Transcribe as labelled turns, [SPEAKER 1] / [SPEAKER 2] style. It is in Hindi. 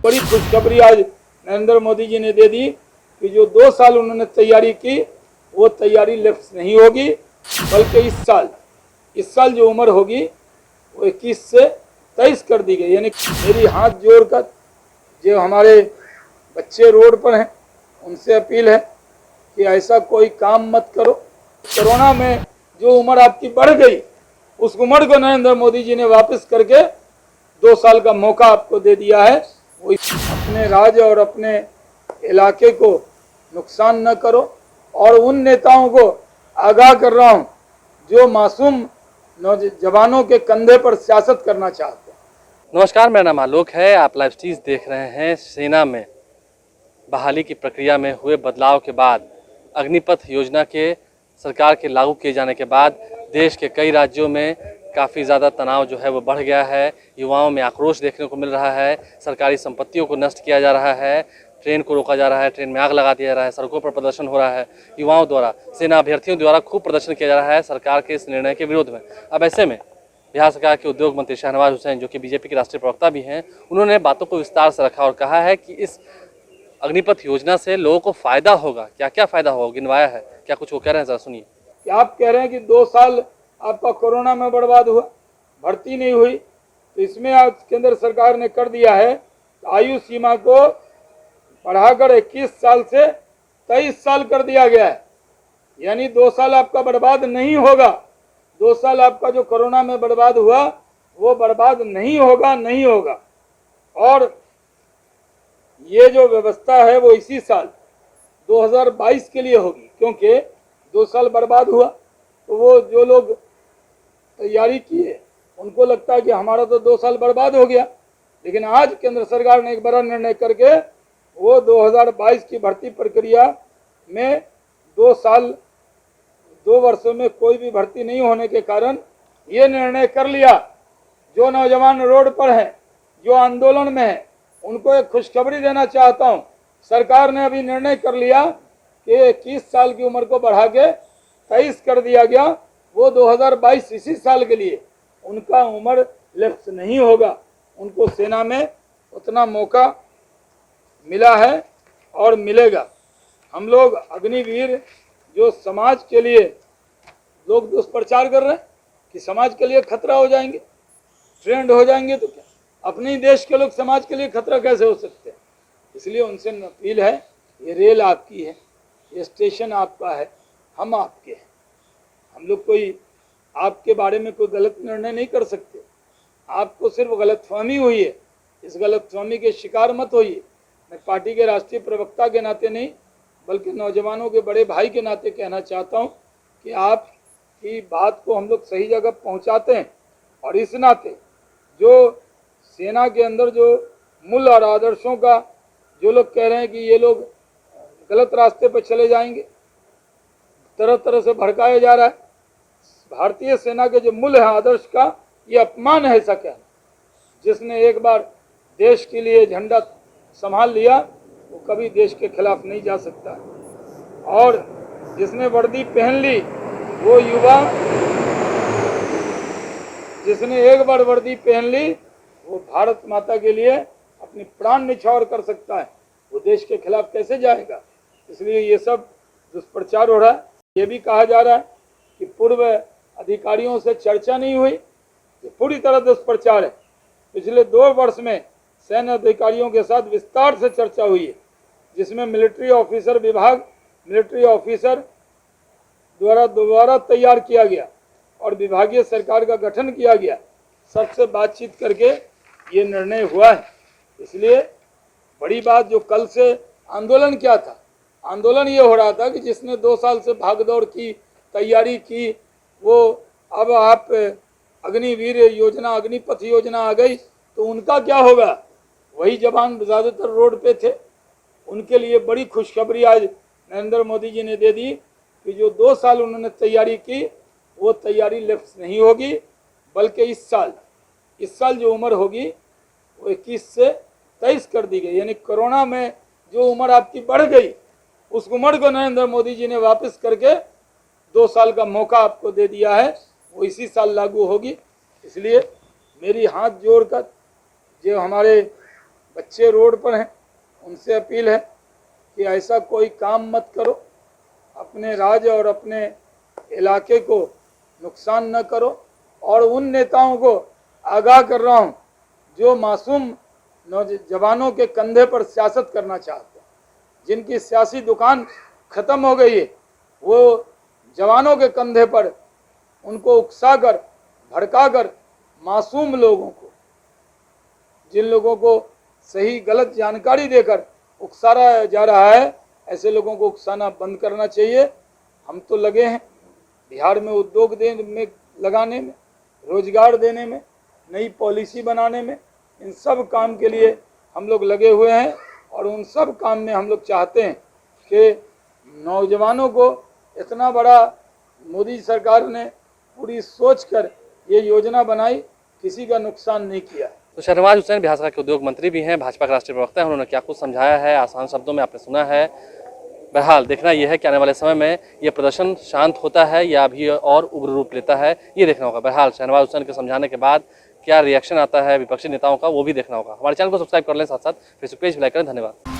[SPEAKER 1] बड़ी खुशखबरी आज नरेंद्र मोदी जी ने दे दी कि जो 2 साल उन्होंने तैयारी की वो तैयारी लैप्स नहीं होगी, बल्कि इस साल जो उम्र होगी वो 21 से 23 कर दी गई। यानी मेरी हाथ जोड़कर जो हमारे बच्चे रोड पर हैं उनसे अपील है कि ऐसा कोई काम मत करो। कोरोना में जो उम्र आपकी बढ़ गई उस उम्र को नरेंद्र मोदी जी ने वापस करके 2 साल का मौका आपको दे दिया है। वो अपने राज्य और अपने इलाके को नुकसान न करो। और उन नेताओं को आगाह कर रहा हूं जो मासूम नौजवानों के कंधे पर सियासत करना चाहते हैं।
[SPEAKER 2] नमस्कार, मेरा नाम आलोक है। आप लाइव स्ट्रीम देख रहे हैं। सेना में बहाली की प्रक्रिया में हुए बदलाव के बाद अग्निपथ योजना के सरकार के लागू किए जाने के बाद देश के कई राज्यों में काफ़ी ज़्यादा तनाव जो है वो बढ़ गया है। युवाओं में आक्रोश देखने को मिल रहा है। सरकारी संपत्तियों को नष्ट किया जा रहा है, ट्रेन को रोका जा रहा है, ट्रेन में आग लगा दिया जा रहा है, सड़कों पर प्रदर्शन हो रहा है। युवाओं द्वारा, सेना अभ्यर्थियों द्वारा खूब प्रदर्शन किया जा रहा है सरकार के इस निर्णय के विरोध में। अब ऐसे में बिहार सरकार के उद्योग मंत्री शाहनवाज हुसैन, जो कि बीजेपी के राष्ट्रीय प्रवक्ता भी हैं, उन्होंने बातों को विस्तार से रखा और कहा है कि इस अग्निपथ योजना से लोगों को फायदा होगा। क्या क्या फायदा होगा गिनवाया है। क्या कुछ वो कह रहे हैं, जरा सुनिए।
[SPEAKER 1] कि आप कह रहे हैं कि 2 साल आपका कोरोना में बर्बाद हुआ, भर्ती नहीं हुई, तो इसमें आज केंद्र सरकार ने कर दिया है आयु सीमा को बढ़ाकर 21 साल से 23 साल कर दिया गया है। यानी 2 साल आपका बर्बाद नहीं होगा। 2 साल आपका जो कोरोना में बर्बाद हुआ वो बर्बाद नहीं होगा। और ये जो व्यवस्था है वो इसी साल 2022 के लिए होगी, क्योंकि 2 साल बर्बाद हुआ तो वो जो लोग तैयारी किए उनको लगता है कि हमारा तो 2 साल बर्बाद हो गया। लेकिन आज केंद्र सरकार ने एक बड़ा निर्णय करके वो 2022 की भर्ती प्रक्रिया में 2 वर्षों में कोई भी भर्ती नहीं होने के कारण ये निर्णय कर लिया। जो नौजवान रोड पर हैं, जो आंदोलन में हैं, उनको एक खुशखबरी देना चाहता हूं। सरकार ने अभी निर्णय कर लिया कि 21 साल की उम्र को बढ़ा के 23 कर दिया गया। वो 2022 इसी साल के लिए उनका उम्र लैप्स नहीं होगा। उनको सेना में उतना मौका मिला है और मिलेगा। हम लोग अग्निवीर जो समाज के लिए लोग दुष्प्रचार कर रहे हैं कि समाज के लिए खतरा हो जाएंगे, ट्रेंड हो जाएंगे, तो क्या अपने देश के लोग समाज के लिए खतरा कैसे हो सकते हैं। इसलिए उनसे अपील है, ये रेल आपकी है, ये स्टेशन आपका है, हम आपके हैं। हम लोग कोई आपके बारे में कोई गलत निर्णय नहीं कर सकते। आपको सिर्फ गलतफहमी हुई है, इस गलतफहमी के शिकार मत होइए। मैं पार्टी के राष्ट्रीय प्रवक्ता के नाते नहीं बल्कि नौजवानों के बड़े भाई के नाते कहना चाहता हूं कि आपकी बात को हम लोग सही जगह पहुंचाते हैं। और इस नाते जो सेना के अंदर जो मूल्य और आदर्शों का जो लोग कह रहे हैं कि ये लोग गलत रास्ते पर चले जाएंगे, तरह तरह से भड़काया जा रहा है। भारतीय सेना के जो मूल्य है आदर्श का, ये अपमान है ऐसा कहना। जिसने एक बार देश के लिए झंडा संभाल लिया वो कभी देश के खिलाफ नहीं जा सकता। और जिसने वर्दी पहन ली वो युवा, जिसने एक बार वर्दी पहन ली वो भारत माता के लिए अपनी प्राण न्यौछावर कर सकता है, वो देश के खिलाफ कैसे जाएगा। इसलिए ये सब दुष्प्रचार हो रहा है। ये भी कहा जा रहा है कि पूर्व अधिकारियों से चर्चा नहीं हुई, ये पूरी तरह दुष्प्रचार है। पिछले 2 वर्ष में सैन्य अधिकारियों के साथ विस्तार से चर्चा हुई है, जिसमें मिलिट्री ऑफिसर विभाग, मिलिट्री ऑफिसर द्वारा दोबारा तैयार किया गया और विभागीय सरकार का गठन किया गया। सबसे बातचीत करके ये निर्णय हुआ है। इसलिए बड़ी बात, जो कल से आंदोलन क्या था, आंदोलन ये हो रहा था कि जिसने 2 साल से भागदौड़ की, तैयारी की, वो अब आप अग्निवीर योजना, अग्निपथ योजना आ गई तो उनका क्या होगा। वही जवान ज़्यादातर रोड पे थे। उनके लिए बड़ी खुशखबरी आज नरेंद्र मोदी जी ने दे दी कि जो 2 साल उन्होंने तैयारी की वो तैयारी लैप्स नहीं होगी, बल्कि इस साल जो उम्र होगी वो 21 से 23 कर दी गई। यानी कोरोना में जो उम्र आपकी बढ़ गई उस उम्र को नरेंद्र मोदी जी ने वापस करके 2 साल का मौका आपको दे दिया है। वो इसी साल लागू होगी। इसलिए मेरी हाथ जोड़कर जो हमारे बच्चे रोड पर हैं, उनसे अपील है कि ऐसा कोई काम मत करो, अपने राज्य और अपने इलाके को नुकसान न करो। और उन नेताओं को आगाह कर रहा हूँ जो मासूम नौजवानों के कंधे पर सियासत करना चाहते हैं, जिनकी सियासी दुकान खत्म हो गई है, वो जवानों के कंधे पर उनको उकसाकर भड़काकर मासूम लोगों को, जिन लोगों को सही गलत जानकारी देकर उकसाया जा रहा है, ऐसे लोगों को उकसाना बंद करना चाहिए। हम तो लगे हैं बिहार में उद्योग में लगाने में, रोजगार देने में, नई पॉलिसी बनाने में, इन सब काम के लिए हम लोग लगे हुए हैं। और उन सब काम में हम लोग चाहते हैं कि नौजवानों को इतना बड़ा मोदी सरकार ने पूरी सोच कर ये योजना बनाई, किसी का नुकसान नहीं किया।
[SPEAKER 2] तो शहनवाज हुसैन बिहार सरकार के उद्योग मंत्री भी हैं, भाजपा के राष्ट्रीय प्रवक्ता हैं। उन्होंने क्या कुछ समझाया है आसान शब्दों में आपने सुना है। बहरहाल देखना यह है कि आने वाले समय में ये प्रदर्शन शांत होता है या अभी और उग्र रूप लेता है, ये देखना होगा। बहरहाल शहनवाज हुसैन के समझाने के बाद क्या रिएक्शन आता है विपक्षी नेताओं का, वो भी देखना होगा। हमारे चैनल को सब्सक्राइब कर लें, साथ साथ फेसबुक पेज भी लाइक करें। धन्यवाद।